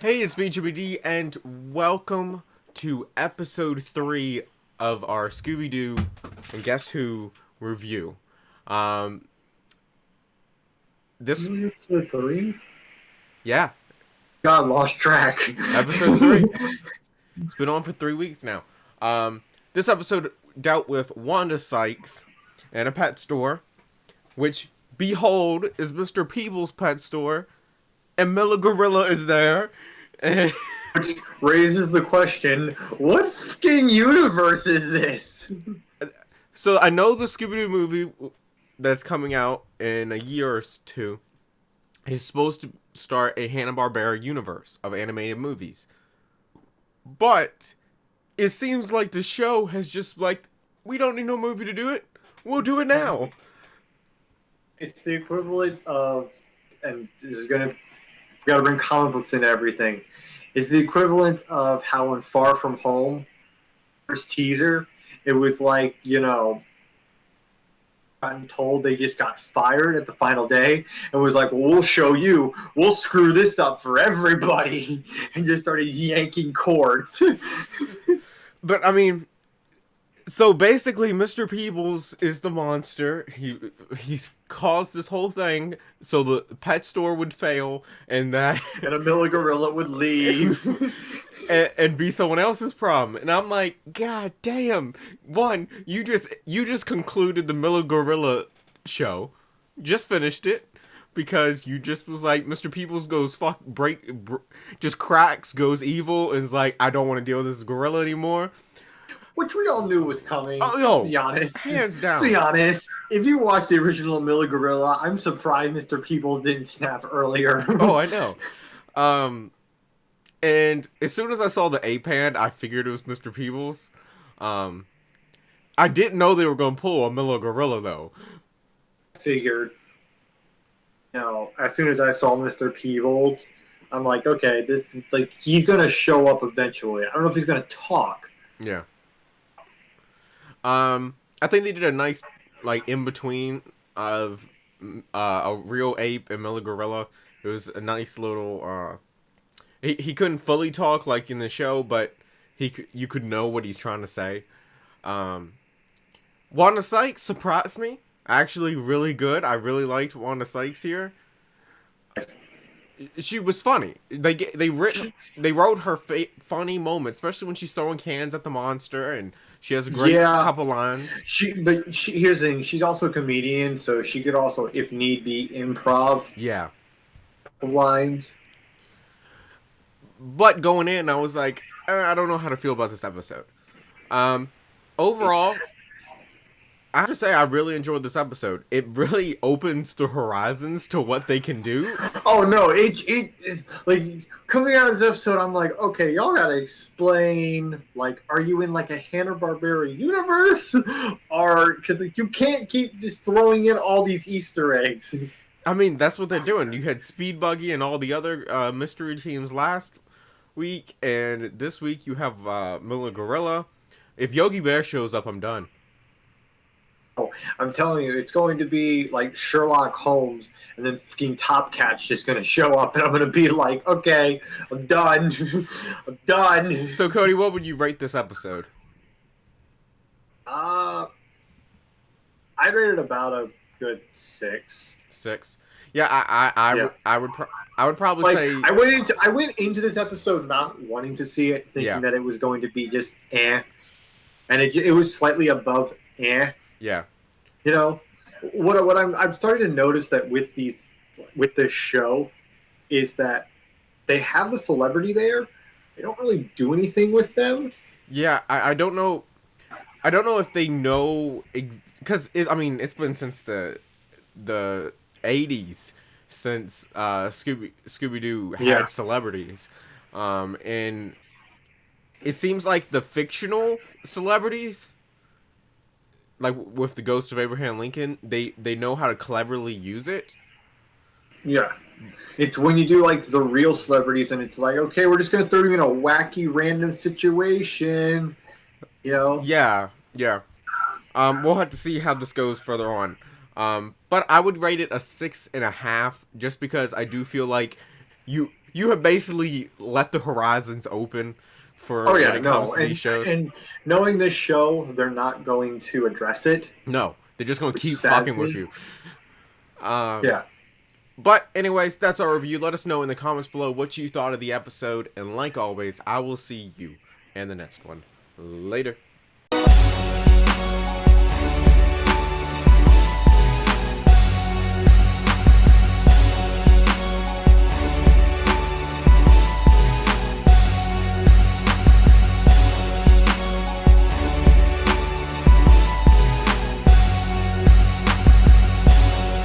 Hey, it's me, Jimmy D, and welcome to episode 3 of our Scooby-Doo and Guess Who review. Um, this, Episode three? yeah, God, lost track. episode 3. It's been on for 3 weeks now. This episode dealt with Wanda Sykes and a pet store, which, behold, is Mr. Peebles' pet store, and Milla Gorilla is there, and... Which raises the question, what fucking universe is this? So I know the Scooby-Doo movie that's coming out in a year or two is supposed to start a Hanna-Barbera universe of animated movies. But it seems like the show has just we don't need no movie to do it. We'll do it now. It's the equivalent of, and this is gonna, we gotta bring comic books into everything. It's the equivalent of how in Far From Home, first teaser, it was like, gotten told they just got fired at the final day and was like, well, we'll show you, we'll screw this up for everybody, and just started yanking cords. But I mean, so basically, Mr. Peebles is the monster. He's caused this whole thing so the pet store would fail, and that And a Milla Gorilla would leave. and be someone else's problem. And I'm like, God damn! One, you just concluded the Milla Gorilla show, just finished it. Because you just was like, Mr. Peebles goes just cracks, goes evil, and is like, I don't want to deal with this gorilla anymore. Which we all knew was coming. Oh, To yo, be honest. hands To be down. honest, if you watch the original Milla Gorilla, I'm surprised Mr. Peoples didn't snap earlier. Oh, I know. Um, and as soon as I saw the ape hand, I figured it was Mr. Peebles. Um, I didn't know they were going to pull a Milla Gorilla, though. Figured, as soon as I saw Mr. Peebles, I'm like, okay, this is like, he's going to show up eventually. I don't know if he's going to talk. Yeah. I think they did a nice, in between of a real ape and Milla Gorilla. It was a nice little, he couldn't fully talk like in the show, but you could know what he's trying to say. Wanda Sykes surprised me. Actually, really good. I really liked Wanda Sykes here. She was funny. They wrote her funny moments, especially when she's throwing cans at the monster, and she has a great Yeah, couple lines. here's the thing. She's also a comedian, so she could also, if need be, improv Yeah, lines. but going in, I was like, I don't know how to feel about this episode. Um, Overall, I have to say I really enjoyed this episode. It really opens the horizons to what they can do. Oh no, it is like coming out of this episode. I'm like, okay, y'all gotta explain. Like, are you in like a Hanna Barbera universe, or because like, you can't keep just throwing in all these Easter eggs. I mean, that's what they're doing. You had Speed Buggy and all the other mystery teams last week, and this week you have Milla Gorilla. If Yogi Bear shows up, I'm done. I'm telling you, it's going to be like Sherlock Holmes, and then fucking Top Cat's just gonna show up, and I'm gonna be like, okay, I'm done, I'm done. So, Cody, what would you rate this episode? Uh, I rated about a good 6. 6. Yeah, Yeah. I would probably Like, say I went into this episode not wanting to see it, thinking yeah, that it was going to be just and it was slightly above eh. yeah, You know, what I'm starting to notice that with this show is that they have the celebrity there. They don't really do anything with them. yeah. I don't know. I don't know if they know because I mean it's been since the 80s since Scooby Doo Yeah, had celebrities, and it seems like the fictional celebrities, like with the ghost of Abraham Lincoln, they know how to cleverly use it. yeah. It's when you do like the real celebrities, and it's like, okay, we're just gonna throw you in a wacky random situation. You know, Yeah, yeah. We'll have to see how this goes further on. But I would rate it a 6.5, just because I do feel like you you have basically let the horizons open for Oh yeah, when it comes no, to these shows. and knowing this show, they're not going to address it, No, they're just gonna which keep saddens fucking with me. you. Um, Yeah. but anyways, that's our review. Let us know in the comments below what you thought of the episode, and like always, I will see you in the next one. Later.